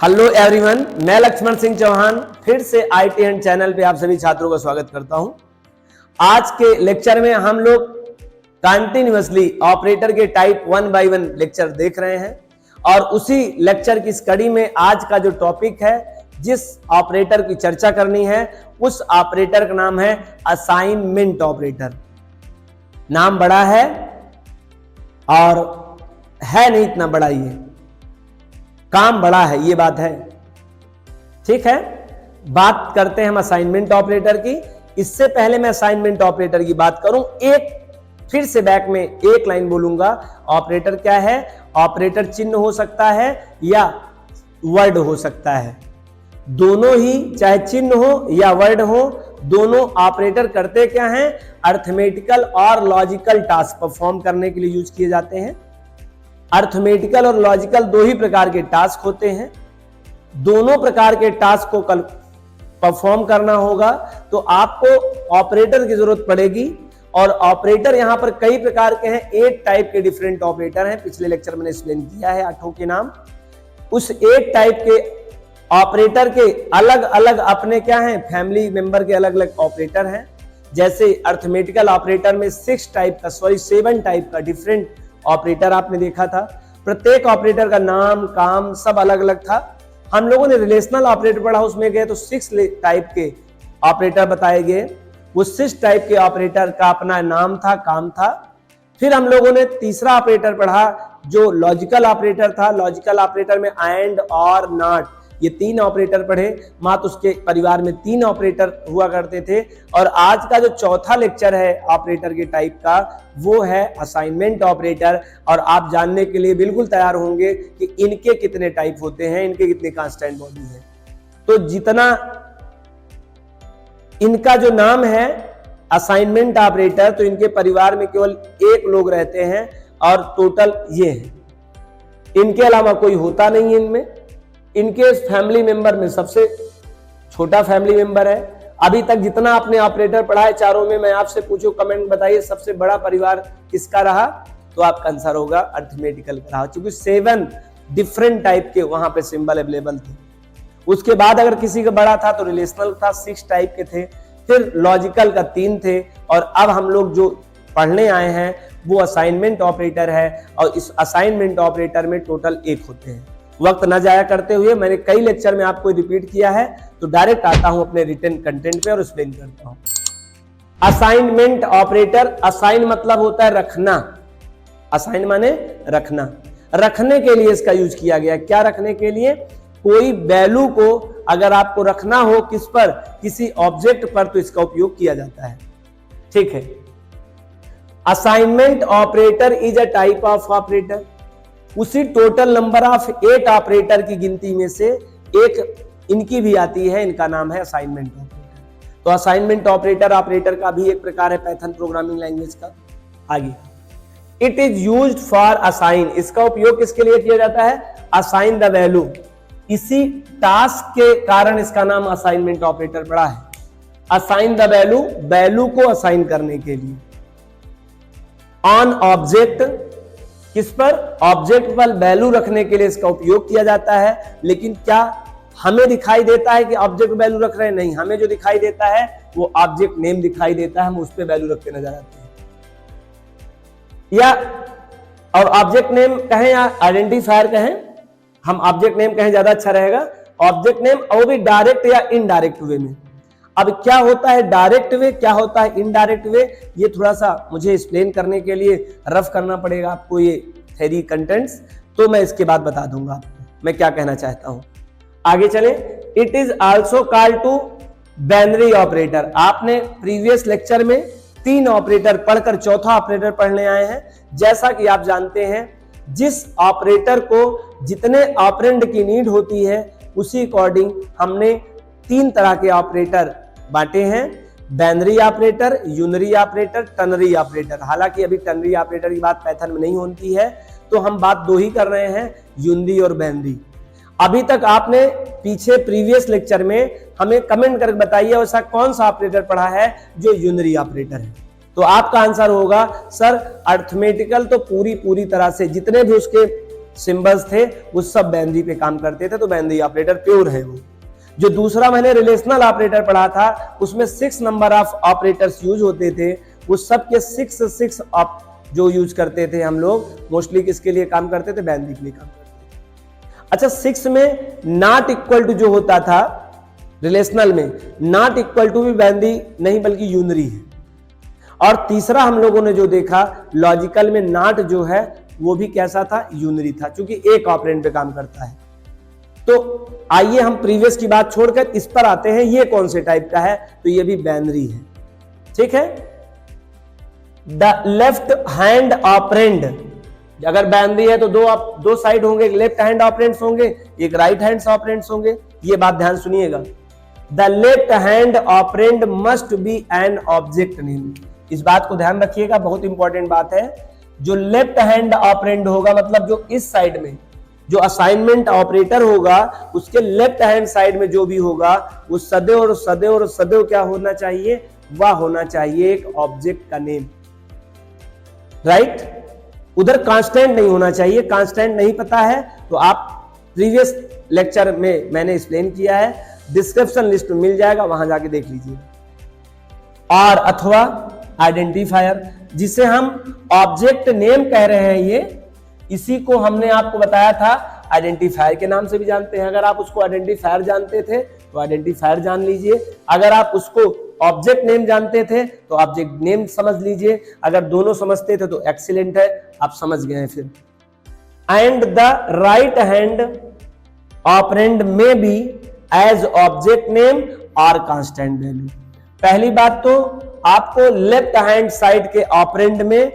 Hello everyone, मैं लक्ष्मण सिंह चौहान फिर से आईटी एंड चैनल पे आप सभी छात्रों का स्वागत करता हूं। आज के लेक्चर में हम लोग कंटिन्यूअसली ऑपरेटर के टाइप 1 बाय 1 लेक्चर देख रहे हैं और उसी लेक्चर की स्टडी में आज का जो टॉपिक है, जिस ऑपरेटर की चर्चा करनी है, उस ऑपरेटर का नाम है असाइनमेंट ऑपरेटर। नाम बड़ा है और है नहीं इतना बड़ा, ये काम बड़ा है, ये बात है। ठीक है, बात करते हैं हम असाइनमेंट ऑपरेटर की। इससे पहले मैं असाइनमेंट ऑपरेटर की बात करूं, फिर से बैक में एक लाइन बोलूंगा। ऑपरेटर क्या है? ऑपरेटर चिन्ह हो सकता है या वर्ड हो सकता है, दोनों ही, चाहे चिन्ह हो या वर्ड हो, दोनों ऑपरेटर करते क्या हैं? अर्थमेटिकल और लॉजिकल टास्क परफॉर्म करने के लिए यूज किए जाते हैं। अर्थमेटिकल और लॉजिकल दो ही प्रकार के टास्क होते हैं। दोनों प्रकार के टास्क को कल परफॉर्म करना होगा तो आपको ऑपरेटर की जरूरत पड़ेगी। और ऑपरेटर यहां पर कई प्रकार के हैं, 8 टाइप के डिफरेंट ऑपरेटर हैं। पिछले लेक्चर मैंने एक्सप्लेन किया है 8 के नाम। उस 8 टाइप के ऑपरेटर के अलग अलग अपने क्या हैं? फैमिली मेंबर के अलग अलग ऑपरेटर हैं। जैसे अर्थमेटिकल ऑपरेटर में 7 टाइप का डिफरेंट ऑपरेटर आपने देखा था। प्रत्येक ऑपरेटर का नाम, काम सब अलग अलग था। हम लोगों ने रिलेशनल ऑपरेटर पढ़ा, उसमें गए तो 6 टाइप के ऑपरेटर बताए गए। वो 6 टाइप के ऑपरेटर का अपना नाम था, काम था। फिर हम लोगों ने तीसरा ऑपरेटर पढ़ा जो लॉजिकल ऑपरेटर था। लॉजिकल ऑपरेटर में एंड और नॉट, ये 3 ऑपरेटर पढ़े। मात्र उसके परिवार में 3 ऑपरेटर हुआ करते थे। और आज का जो चौथा लेक्चर है ऑपरेटर के टाइप का, वो है असाइनमेंट ऑपरेटर। और आप जानने के लिए बिल्कुल तैयार होंगे कि इनके कितने टाइप होते हैं, इनके कितने कांस्टेंट बॉडी है। तो जितना इनका जो नाम है असाइनमेंट ऑपरेटर, तो इनके परिवार में केवल 1 लोग रहते हैं और टोटल ये है। इनके अलावा कोई होता नहीं है इनमें। इनके फैमिली मेंबर में सबसे छोटा फैमिली मेंबर है। अभी तक जितना आपने ऑपरेटर पढ़ा है चारों में, मैं आपसे पूछूं, कमेंट बताइए सबसे बड़ा परिवार किसका रहा? तो आपका आंसर होगा अर्थमेटिकल का रहा, क्योंकि 7 डिफरेंट टाइप के वहां पे सिंबल अवेलेबल थे। उसके बाद अगर किसी का बड़ा था तो रिलेशनल था, 6 टाइप के थे। फिर लॉजिकल का 3 थे। और अब हम लोग जो पढ़ने आए हैं वो असाइनमेंट ऑपरेटर है। और इस असाइनमेंट ऑपरेटर में टोटल 1 होते हैं। वक्त न जाया करते हुए, मैंने कई लेक्चर में आपको रिपीट किया है, तो डायरेक्ट आता हूं अपने रिटन कंटेंट पे और एक्सप्लेन करता हूं। असाइनमेंट ऑपरेटर, असाइन मतलब होता है रखना। असाइन माने रखना। रखने के लिए इसका यूज किया गया। क्या रखने के लिए? कोई वैल्यू को अगर आपको रखना हो किस पर? किसी ऑब्जेक्ट पर, तो इसका उपयोग किया जाता है। ठीक है। Assignment operator is a type of operator. उसी टोटल नंबर ऑफ 8 ऑपरेटर की गिनती में से एक इनकी भी आती है, इनका नाम है असाइनमेंट ऑपरेटर। तो असाइनमेंट ऑपरेटर का भी एक प्रकार है पाइथन प्रोग्रामिंग लैंग्वेज का। आगे, it is used for assign. इसका उपयोग किसके लिए किया जाता है? Assign the value. इसी टास्क के कारण इसका नाम असाइनमेंट ऑपरेटर पड़ा है। असाइन द वैल्यू, वैल्यू को असाइन करने के लिए। ऑन ऑब्जेक्ट, किस पर? ऑब्जेक्ट पर वैल्यू रखने के लिए इसका उपयोग किया जाता है। लेकिन क्या हमें दिखाई देता है कि ऑब्जेक्ट वैल्यू रख रहे हैं? नहीं, हमें जो दिखाई देता है वो ऑब्जेक्ट नेम दिखाई देता है, हम उस पर वैल्यू रखते नजर आते हैं। या और ऑब्जेक्ट नेम कहें या आइडेंटिफायर कहें, हम ऑब्जेक्ट नेम कहें ज्यादा अच्छा रहेगा। ऑब्जेक्ट नेम, और भी डायरेक्ट या इनडायरेक्ट वे में। अब क्या होता है डायरेक्ट वे, क्या होता है इनडायरेक्ट वे, ये थोड़ा सा मुझे एक्सप्लेन करने के लिए रफ करना पड़ेगा आपको ये थ्योरी कंटेंट्स, तो मैं इसके बाद बता दूंगा मैं क्या कहना चाहता हूं। आगे चले। It is also called to binary operator. आपने प्रीवियस लेक्चर में 3 ऑपरेटर पढ़कर चौथा ऑपरेटर पढ़ने आए हैं। जैसा कि आप जानते हैं, जिस ऑपरेटर को जितने ऑपरेंड की नीड होती है उसी अकॉर्डिंग हमने 3 तरह के ऑपरेटर बांटे हैं। Binary operator, unary operator, ternary operator. हालांकि अभी टर्नरी ऑपरेटर की बात पाइथन में नहीं होती है, तो हम बात 2 ही कर रहे हैं, यूनरी और बाइनरी। अभी तक आपने पीछे प्रीवियस लेक्चर में हमें कमेंट करके बताइए ऐसा कौन सा ऑपरेटर पढ़ा है जो यूनरी ऑपरेटर है। तो आपका आंसर होगा सर अर्थमेटिकल तो पूरी तरह से जितने भी उसके सिंबल्स थे वो सब बाइनरी पे काम करते थे, तो बाइनरी ऑपरेटर प्योर है वो। जो दूसरा मैंने रिलेशनल ऑपरेटर पढ़ा था उसमें 6 नंबर ऑफ ऑपरेटर्स यूज होते थे, वो सब के 6 जो यूज करते थे हम लोग मोस्टली किसके लिए काम करते थे, बाइनरी के लिए काम करते थे। अच्छा 6 में नॉट इक्वल टू जो होता था रिलेशनल में, नॉट इक्वल टू भी बाइनरी नहीं बल्कि यूनरी है। और तीसरा हम लोगों ने जो देखा लॉजिकल में नॉट जो है वो भी कैसा था, यूनरी था, क्योंकि एक ऑपरेंड पे काम करता है। तो आइए हम प्रीवियस की बात छोड़कर इस पर आते हैं, ये कौन से टाइप का है, तो ये भी बाइनरी है। ठीक है, द लेफ्ट हैंड ऑपरेंड, अगर बाइनरी है तो दो साइड होंगे, एक लेफ्ट हैंड ऑपरेंड्स होंगे, एक राइट हैंड ऑपरेंड्स होंगे। ये बात ध्यान सुनिएगा, the left hand operand must be an object name. इस बात को ध्यान रखिएगा, बहुत इंपॉर्टेंट बात है। जो लेफ्ट हैंड ऑपरेंड होगा मतलब जो इस साइड में जो असाइनमेंट ऑपरेटर होगा उसके लेफ्ट हैंड साइड में जो भी होगा वो सदैव और सदैव और सदैव क्या होना चाहिए, वह होना चाहिए एक ऑब्जेक्ट का नेम, राइट। उधर कांस्टेंट नहीं होना चाहिए। कांस्टेंट नहीं पता है तो आप प्रीवियस लेक्चर में मैंने एक्सप्लेन किया है, डिस्क्रिप्शन लिस्ट में मिल जाएगा, वहां जाके देख लीजिए। और अथवा आइडेंटिफायर, जिसे हम ऑब्जेक्ट नेम कह रहे हैं, ये इसी को हमने आपको बताया था आइडेंटिफायर के नाम से भी जानते हैं। अगर आप उसको आइडेंटिफायर जानते थे तो आइडेंटिफायर जान लीजिए, अगर आप उसको ऑब्जेक्ट नेम जानते थे तो ऑब्जेक्ट नेम समझ लीजिए, अगर दोनों समझते थे तो एक्सीलेंट है, आप समझ गए हैं फिर। And the right hand operand में बी एज ऑब्जेक्ट नेम और कांस्टेंट वैल्यू। पहली बात तो आपको लेफ्ट हैंड साइड के ऑपरेंड में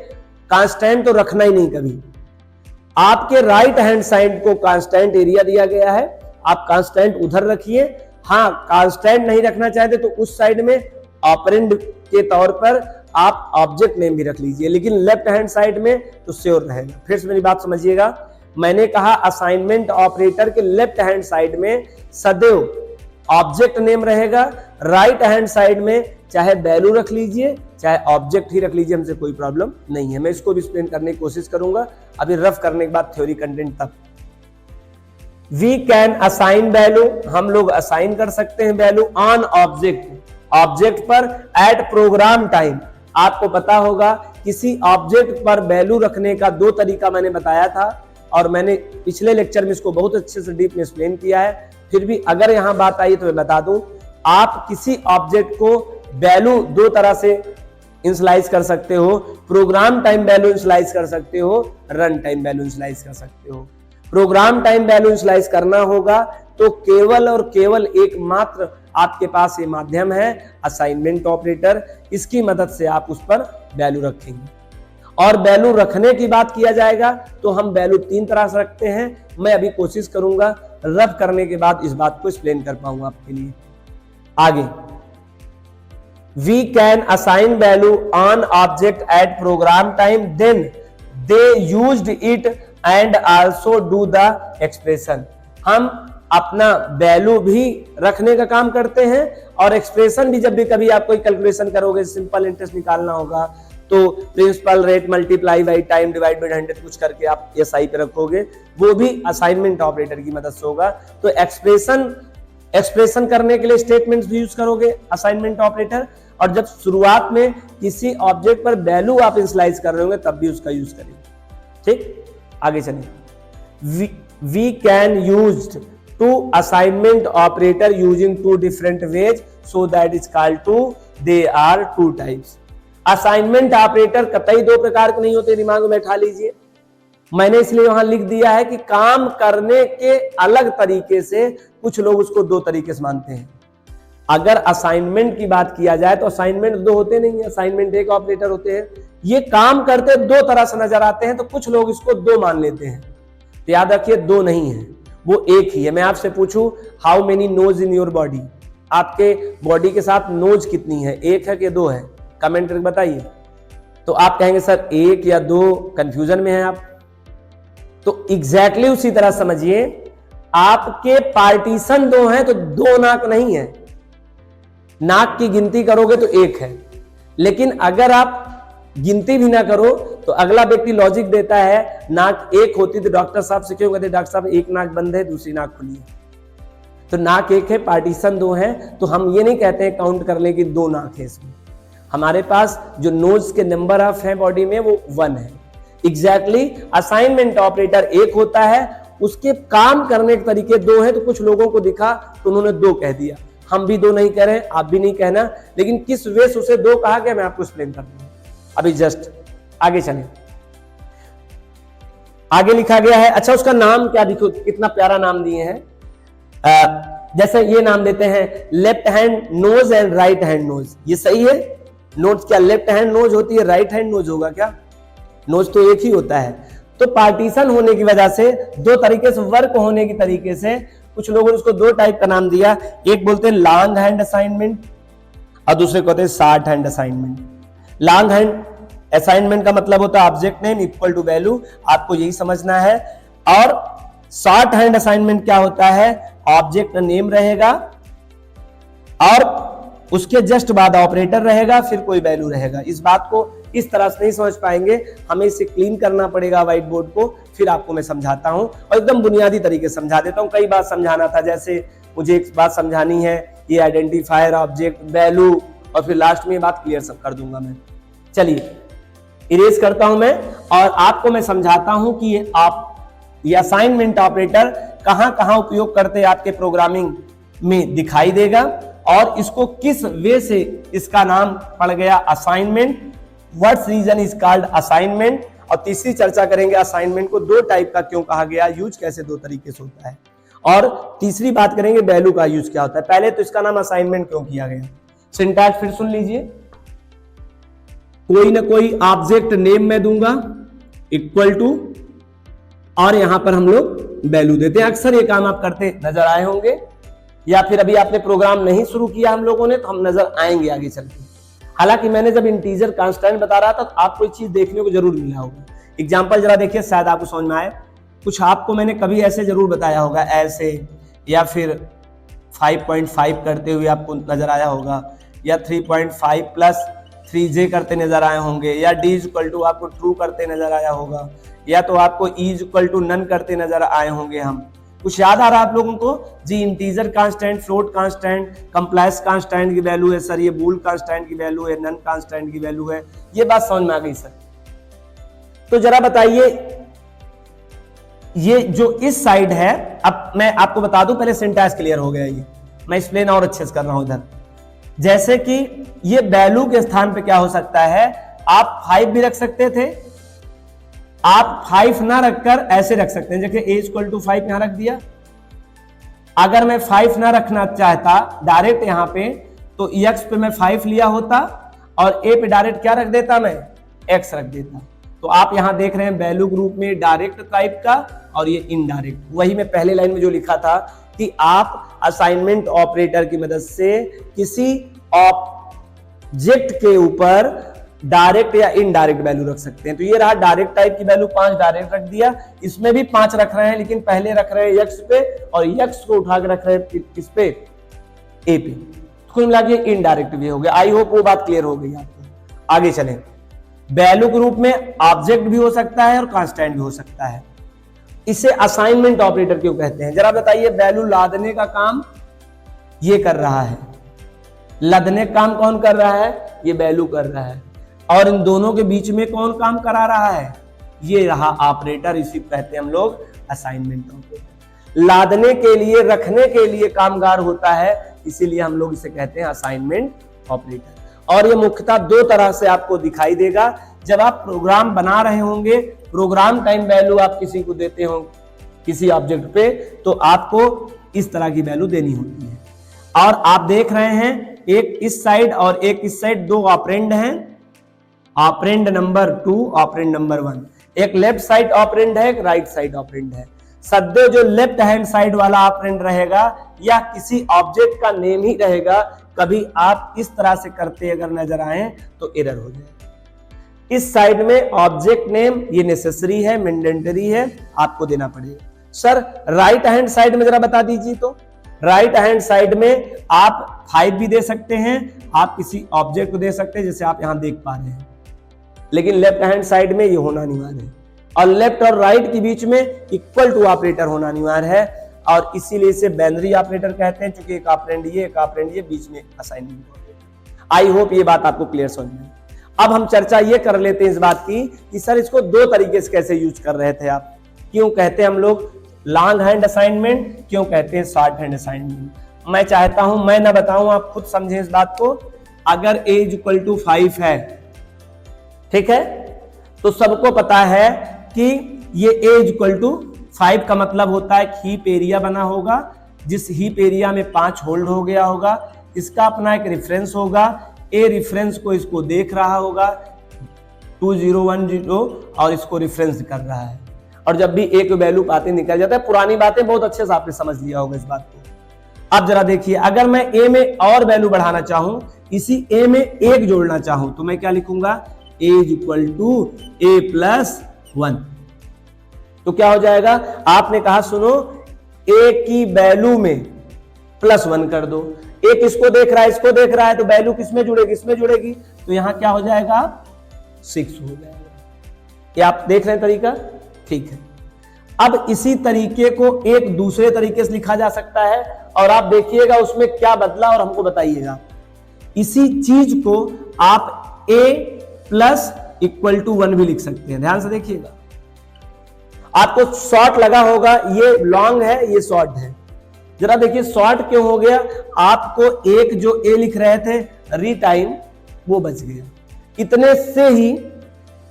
कांस्टेंट तो रखना ही नहीं कभी। आपके राइट हैंड साइड को कांस्टेंट एरिया दिया गया है, आप कांस्टेंट उधर रखिए। हाँ, कांस्टेंट नहीं रखना चाहते तो उस साइड में ऑपरेंड के तौर पर आप ऑब्जेक्ट नेम भी रख लीजिए, लेकिन लेफ्ट हैंड साइड में तो श्योर रहेगा। फिर से मेरी बात समझिएगा, मैंने कहा असाइनमेंट ऑपरेटर के लेफ्ट हैंड साइड में सदैव ऑब्जेक्ट नेम रहेगा, राइट हैंड साइड में चाहे वैल्यू रख लीजिए चाहे ऑब्जेक्ट ही रख लीजिए, हमसे कोई प्रॉब्लम नहीं है। मैं इसको भी एक्सप्लेन करने की कोशिश करूंगा, अभी रफ करने के बाद थ्योरी कंटेंट तक। वी कैन असाइन वैल्यू, हम लोग असाइन कर सकते हैं वैल्यू ऑन ऑब्जेक्ट, ऑब्जेक्ट पर एट प्रोग्राम टाइम। आपको पता होगा किसी ऑब्जेक्ट पर वैल्यू रखने का दो तरीका मैंने बताया था और मैंने पिछले लेक्चर में इसको बहुत अच्छे से डीप में एक्सप्लेन किया है। फिर भी अगर यहां बात आई तो मैं बता दूं, आप किसी ऑब्जेक्ट को वैल्यू दो तरह से इनिशियलाइज कर सकते हो, प्रोग्राम टाइम वैल्यू इनिशियलाइज कर सकते हो, रन टाइम वैल्यू इनिशियलाइज कर सकते हो। प्रोग्राम टाइम वैल्यू इनिशियलाइज करना होगा तो केवल और केवल एकमात्र आपके पास ये माध्यम है असाइनमेंट ऑपरेटर, इसकी मदद से आप उस पर वैल्यू रखेंगे। और वैल्यू रखने की बात किया जाएगा तो हम वैल्यू 3 तरह से रखते हैं। मैं अभी कोशिश करूंगा रब करने के बाद इस बात को एक्सप्लेन कर पाऊंगा आपके लिए। आगे, we can assign value on object at program time, then they used it and also do the expression. हम अपना वैल्यू भी रखने का काम करते हैं और एक्सप्रेशन भी, जब भी कभी आप कोई कैलकुलेशन करोगे, सिंपल इंटरेस्ट निकालना होगा तो principal rate multiply by time divide by 100 कुछ करके आप एसआई पे रखोगे, वो भी असाइनमेंट ऑपरेटर की मदद से होगा। तो एक्सप्रेशन करने के लिए स्टेटमेंट्स भी यूज करोगे असाइनमेंट ऑपरेटर, और जब शुरुआत में किसी ऑब्जेक्ट पर वैल्यू आप इनिशियलाइज कर रहे होंगे तब भी उसका यूज करेंगे। ठीक, आगे चलिए। We can used to assignment operator using 2 different ways, so that is called two, they are 2 types. Assignment operator कतई 2 प्रकार के नहीं होते, दिमाग में बैठा लीजिए। मैंने इसलिए वहां लिख दिया है कि काम करने के अलग तरीके से कुछ लोग उसको 2 तरीके से मानते हैं। अगर असाइनमेंट की बात किया जाए तो असाइनमेंट 2 होते नहीं है, असाइनमेंट एक ऑपरेटर होते हैं। ये काम करते 2 तरह से नजर आते हैं, तो कुछ लोग इसको 2 मान लेते हैं। तो याद रखिए 2 नहीं है, वो एक ही है। मैं आपसे पूछूं how many nose in your body, आपके बॉडी के साथ नोज कितनी है, 1 है कि 2 है, कमेंट करके बताइए। तो आप कहेंगे सर 1 या 2, कंफ्यूजन में है आप। तो एग्जैक्टली उसी तरह समझिए, आपके पार्टीशन 2 हैं तो 2 नाक नहीं है। नाक की गिनती करोगे तो 1 है, लेकिन अगर आप गिनती भी ना करो तो अगला व्यक्ति लॉजिक देता है नाक एक होती तो डॉक्टर साहब से क्यों कहते डॉक्टर साहब एक नाक बंद है दूसरी नाक खुली है। तो नाक एक है, पार्टीशन दो है, तो हम ये नहीं कहते हैं काउंट कर ले कि दो नाक है इसमें। हमारे पास जो नोज के नंबर ऑफ है बॉडी में वो 1 है। एग्जैक्टली असाइनमेंट ऑपरेटर एक होता है, उसके काम करने के तरीके दो है। तो कुछ लोगों को दिखा तो उन्होंने दो कह दिया, हम भी दो नहीं कह रहे, आप भी नहीं कहना, लेकिन किस वे से उसे दो कहा गया मैं आपको एक्सप्लेन कर दूंगा अभी। जस्ट आगे चलें, आगे लिखा गया है। अच्छा उसका नाम क्या, देखो कितना प्यारा नाम दिए हैं। जैसे ये नाम देते हैं left hand nose and right hand nose. ये सही है? नोज क्या लेफ्ट हैंड नोज होती है, राइट हैंड नोज होगा क्या? नोज तो एक ही होता है। तो पार्टीशन होने की वजह से, दो तरीके से वर्क होने की तरीके से कुछ लोगों ने उसको दो टाइप का नाम दिया। एक बोलते हैं लॉन्ग हैंड असाइनमेंट और दूसरे को होते हैं shorthand assignment. Longhand assignment का मतलब होता है object name equal to value, आपको यही समझना है। और शॉर्ट हैंड असाइनमेंट क्या होता है, ऑब्जेक्ट नेम रहेगा और उसके जस्ट बाद ऑपरेटर रहेगा, फिर कोई वैल्यू रहेगा। इस बात को इस तरह से नहीं समझ पाएंगे, हमें इसे क्लीन करना पड़ेगा व्हाइट बोर्ड को, फिर आपको मैं समझाता हूं और एकदम बुनियादी तरीके से समझा देता हूं। कई बात समझाना था, जैसे मुझे एक बात समझानी है, ये आइडेंटिफायर ऑब्जेक्ट वैल्यू, और फिर लास्ट में ये बात क्लियर सब कर दूंगा मैं। चलिए इरेज करता हूं मैं और आपको मैं समझाता हूं कि ये असाइनमेंट ऑपरेटर कहां कहां उपयोग करते आपके प्रोग्रामिंग में दिखाई देगा और इसको किस वे से इसका नाम पड़ गया assignment, what's reason is called assignment. और तीसरी चर्चा करेंगे असाइनमेंट को दो टाइप का क्यों कहा गया, यूज कैसे दो तरीके से होता है। और तीसरी बात करेंगे वैल्यू का यूज क्या होता है। पहले तो इसका नाम असाइनमेंट क्यों किया गया, सिंटैक्स फिर सुन लीजिए। कोई ना कोई ऑब्जेक्ट नेम मैं दूंगा इक्वल टू, और यहां पर हम लोग वैल्यू देते हैं। अक्सर ये काम आप करते नजर आए होंगे, या फिर अभी आपने प्रोग्राम नहीं शुरू किया हम लोगों ने, तो हम नजर आएंगे आगे चल के। हालांकि मैंने जब इंटीजर कांस्टेंट बता रहा था तो आपको एक चीज देखने को जरूर मिला होगा। एग्जांपल जरा देखिए, शायद आपको समझ में आए। कुछ आपको मैंने कभी ऐसे जरूर बताया होगा, ऐसे, या फिर 5.5 करते हुए आपको नजर आया होगा, या 3.5 प्लस 3j करते नजर आए होंगे, या d इक्वल टू आपको ट्रू करते नजर आया होगा, या तो आपको e इक्वल टू नन करते नजर आए होंगे। हम कुछ याद आ रहा है आप लोगों को जी? Integer constant, float constant, complex constant की वैल्यू है सर, ये बूल कांस्टेंट की वैल्यू है, नन कांस्टेंट की वैल्यू है। ये बात समझ में आ गई सर? तो जरा बताइए, ये जो इस साइड है, अब मैं आपको बता दूं, पहले सिंटैक्स क्लियर हो गया, ये मैं एक्सप्लेन और अच्छे से कर रहा हूं इधर। जैसे कि ये वैल्यू के स्थान पे क्या हो सकता है, आप 5 भी रख सकते थे, आप 5 ना रखकर ऐसे रख सकते हैं, जैसे a इक्वल टू 5 यहां रख दिया। अगर मैं 5 ना रखना चाहता डायरेक्ट यहां पे, तो x पे मैं 5 लिया होता और a पे डायरेक्ट क्या रख देता, मैं x रख देता। तो आप यहां देख रहे हैं वैल्यू ग्रुप में डायरेक्ट टाइप का और ये इनडायरेक्ट। वही मैं पहले लाइन में जो लिखा था कि आप असाइनमेंट ऑपरेटर की मदद से किसी ऑब्जेक्ट के ऊपर डायरेक्ट या इनडायरेक्ट वैल्यू रख सकते हैं। तो ये रहा डायरेक्ट टाइप की वैल्यू, 5 डायरेक्ट रख दिया। इसमें भी 5 रख रहे हैं, लेकिन पहले रख रहे हैं x पे और x को उठा के रख रहे हैं किस पे, a पे। कुल मिला के इनडायरेक्ट भी हो गया। आई होप वो बात क्लियर हो गई आपको। आगे चलें। वैल्यू के रूप में ऑब्जेक्ट भी हो सकता है और कांस्टेंट भी हो सकता है। इसे असाइनमेंट ऑपरेटर क्यों कहते हैं, जरा बताइए। वैल्यू लादने का काम ये कर रहा है, लदने का काम कौन कर रहा है, ये वैल्यू कर रहा है, और इन दोनों के बीच में कौन काम करा रहा है, ये रहा ऑपरेटर। इसी कहते हैं हम लोग असाइनमेंट ऑपरेटर। लादने के लिए, रखने के लिए कामगार होता है, इसीलिए हम लोग इसे कहते हैं असाइनमेंट ऑपरेटर। और ये मुख्यतः दो तरह से आपको दिखाई देगा। जब आप प्रोग्राम बना रहे होंगे, प्रोग्राम टाइम वैल्यू आप किसी को देते हो किसी ऑब्जेक्ट पे, तो आपको इस तरह की वैल्यू देनी होती है। और आप देख रहे हैं एक इस साइड और एक इस साइड, दो ऑपरेंड हैं, ऑपरेंड नंबर 2, ऑपरेंड नंबर 1। एक लेफ्ट साइड ऑपरेंड है, एक राइट साइड ऑपरेंड है। सद्य जो लेफ्ट हैंड साइड वाला ऑपरेंड रहेगा या किसी ऑब्जेक्ट का नेम ही रहेगा, कभी आप इस तरह से करते अगर नजर आए तो एरर हो जाए। इस साइड में ऑब्जेक्ट नेम ये नेसेसरी है, मैंडेटरी है, आपको देना पड़ेगा। सर राइट हैंड साइड में जरा बता दीजिए। तो राइट हैंड साइड में आप 5 भी दे सकते हैं, आप किसी ऑब्जेक्ट को दे सकते हैं, जैसे आप यहां देख पा रहे हैं। लेकिन लेफ्ट हैंड साइड में ये होना अनिवार्य है, और लेफ्ट और राइट के बीच में इक्वल टू ऑपरेटर होना अनिवार्य है, और इसीलिए इसे बाइनरी ऑपरेटर कहते हैं, क्योंकि एक ऑपरेंड ये एक ऑपरेंड ये, बीच में असाइनमेंट ऑपरेटर। आई होप ये बात आपको क्लियर समझ में। अब हम चर्चा ये कर लेते हैं इस बात की कि सर इसको दो तरीके से कैसे यूज कर रहे थे आप, क्यों कहते हैं हम लोग लॉन्ग हैंड असाइनमेंट, क्यों कहते हैं शॉर्ट हैंड असाइनमेंट। मैं चाहता हूं मैं ना बताऊं, आप खुद समझें इस बात को। अगर a इक्वल टू 5 है, ठीक है, तो सबको पता है कि ये a इक्वल टू 5 का मतलब होता है हीप एरिया बना होगा, जिस हीप एरिया में 5 होल्ड हो गया होगा, इसका अपना एक रेफरेंस होगा, ए रेफरेंस को इसको देख रहा होगा 2010 और इसको रेफरेंस कर रहा है, और जब भी एक वैल्यू पाते निकल जाता है। पुरानी बातें बहुत अच्छे से आपने समझ लिया होगा इस बात को। अब जरा देखिए, अगर मैं ए में और वैल्यू बढ़ाना चाहूं, इसी ए में एक जोड़ना चाहूं, तो मैं क्या लिखूंगा, ए इक्वल टू ए प्लस 1। तो क्या हो जाएगा, आपने कहा सुनो ए की वैल्यू में +1 कर दो, एक इसको देख रहा है इसको देख रहा है, तो वैल्यू किसमें जुड़ेगी, इसमें जुड़ेगी, तो यहां क्या हो जाएगा 6 हो जाएगा। क्या आप देख रहे हैं तरीका, ठीक है। अब इसी तरीके को एक दूसरे तरीके से लिखा जा सकता है, और आप देखिएगा उसमें क्या बदला और हमको बताइएगा। इसी चीज को आप a प्लस इक्वल टू 1 भी लिख सकते हैं, ध्यान से देखिएगा। आपको शॉर्ट लगा होगा, ये लॉन्ग है ये शॉर्ट है, जरा देखिए शॉर्ट क्यों हो गया, आपको एक जो a लिख रहे थे रीटाइम वो बच गया, इतने से ही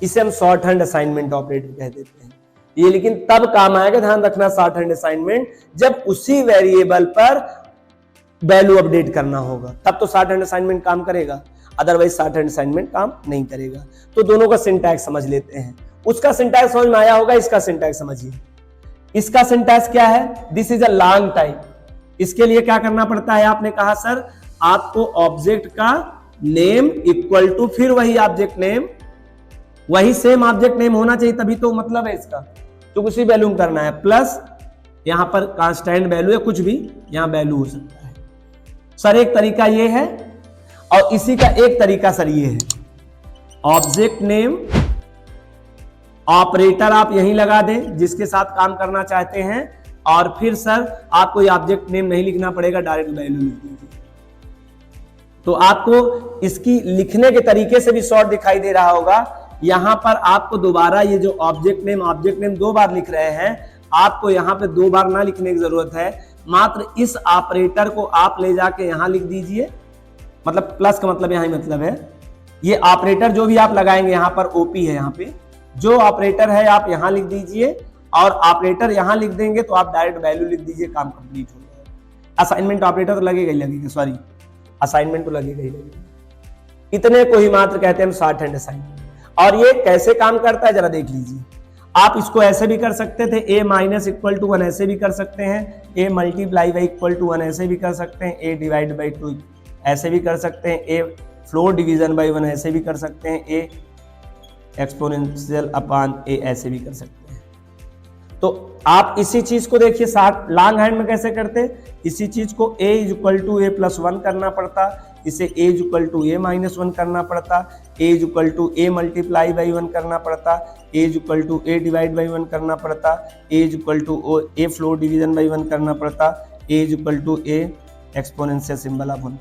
इसे हम शॉर्ट हैंड असाइनमेंट ऑपरेटर कह देते हैं। ये लेकिन तब काम आएगा, ध्यान रखना, शॉर्ट हैंड असाइनमेंट जब उसी वेरिएबल पर वैल्यू अपडेट करना होगा, तब तो शॉर्ट हैंड असाइनमेंट काम करेगा, अदरवाइज शॉर्ट हैंड असाइनमेंट काम नहीं करेगा। तो दोनों का सिंटैक्स समझ लेते हैं। उसका सिंटैक्स समझ में आया होगा, इसका सिंटैक्स समझिए। इसका सिंटैक्स क्या है, this is a long type. इसके लिए क्या करना पड़ता है, आपने कहा सर आपको ऑब्जेक्ट का नेम इक्वल टू फिर वही ऑब्जेक्ट नेम, वही सेम ऑब्जेक्ट नेम होना चाहिए, तभी तो मतलब है इसका, तो उसी वैल्यू में करना है, प्लस यहां पर कांस्टेंट वैल्यू है, कुछ भी यहां वैल्यू हो सकता है। सर एक तरीका ये है, और इसी का एक तरीका सर ये है, ऑब्जेक्ट नेम ऑपरेटर आप यहीं लगा दें जिसके साथ काम करना चाहते हैं, और फिर सर आपको ये ऑब्जेक्ट नेम नहीं लिखना पड़ेगा, डायरेक्ट वैल्यू लिख दीजिए। तो आपको इसकी लिखने के तरीके से भी शॉर्ट दिखाई दे रहा होगा। यहां पर आपको दोबारा ये जो ऑब्जेक्ट नेम 2 बार लिख रहे हैं, आपको यहां पे 2 बार ना लिखने की जरूरत है, मात्र इस ऑपरेटर को आप ले जाके यहां लिख दीजिए, मतलब प्लस का मतलब यहां मतलब है, ये ऑपरेटर जो भी आप लगाएंगे, यहां पर ओपी है, यहां पे जो ऑपरेटर है आप यहां लिख दीजिए, और ऑपरेटर यहां लिख देंगे तो आप डायरेक्ट वैल्यू लिख दीजिए, काम कंप्लीट हो जाएगा। असाइनमेंट ऑपरेटर तो लगेगा ही लगेगा, सॉरी असाइनमेंट तो लगेगा ही लगेगा। इतने को ही मात्र कहते हैं हम शॉर्ट हैंड असाइनमेंट। और ये कैसे काम करता है जरा देख लीजिए। आप इसको ऐसे भी कर सकते थे, a माइनस इक्वल टू 1 ऐसे भी कर सकते हैं, a multiply by equal to 1 ऐसे भी कर सकते हैं, a डिवाइड बाई 2 ऐसे भी कर सकते हैं, a फ्लोर डिवीजन बाई 1 ऐसे भी कर सकते हैं, a एक्सपोनेंशियल अपॉन a ऐसे भी कर सकते हैं। तो आप इसी चीज को देखिए लॉन्ग हैंड में कैसे करते, इसी चीज को a equal to a plus 1 करना पड़ता, इसे a equal to a minus 1 करना पड़ता, a equal to a multiply by 1 करना पड़ता, a equal to a divide by 1 करना पड़ता, a equal to a floor division by 1 करना पड़ता, a equal to a exponential symbol of 1।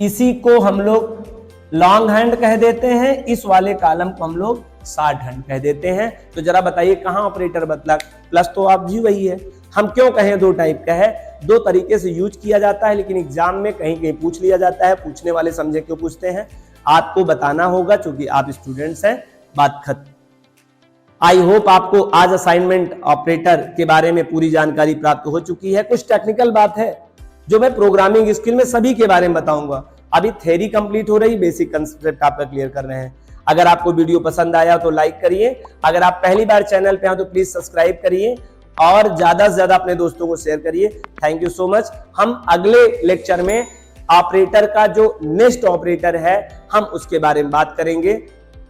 इसी को हम लोग लॉन्ग हैंड कह देते हैं, इस वाले कॉलम को हम लोग शॉर्ट हैंड कह देते हैं। तो जरा बताइए कहां ऑपरेटर बदला, प्लस तो आप जी वही है। हम क्यों कहें 2 टाइप का है, 2 तरीके से यूज किया जाता है, लेकिन एग्जाम में कहीं कहीं पूछ लिया जाता है, पूछने वाले समझे क्यों पूछते हैं, आपको बताना होगा, क्योंकि आप स्टूडेंट्स हैं, बात खत्म। आई होप आपको आज असाइनमेंट ऑपरेटर के बारे में पूरी जानकारी प्राप्त हो चुकी है। कुछ टेक्निकल बात है जो मैं प्रोग्रामिंग स्किल में सभी के बारे में बताऊंगा। अभी थ्योरी कंप्लीट हो रही, बेसिक कंसेप्ट आपका क्लियर कर रहे हैं। अगर आपको वीडियो पसंद आया तो लाइक करिए, अगर आप पहली बार चैनल पे हैं तो प्लीज सब्सक्राइब करिए, और ज्यादा से ज्यादा अपने दोस्तों को शेयर करिए। Thank you so much. हम अगले लेक्चर में ऑपरेटर का जो नेक्स्ट ऑपरेटर है हम उसके बारे में बात करेंगे,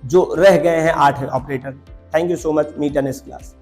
जो रह गए हैं 8 operator. Thank you so much. Meet in next class.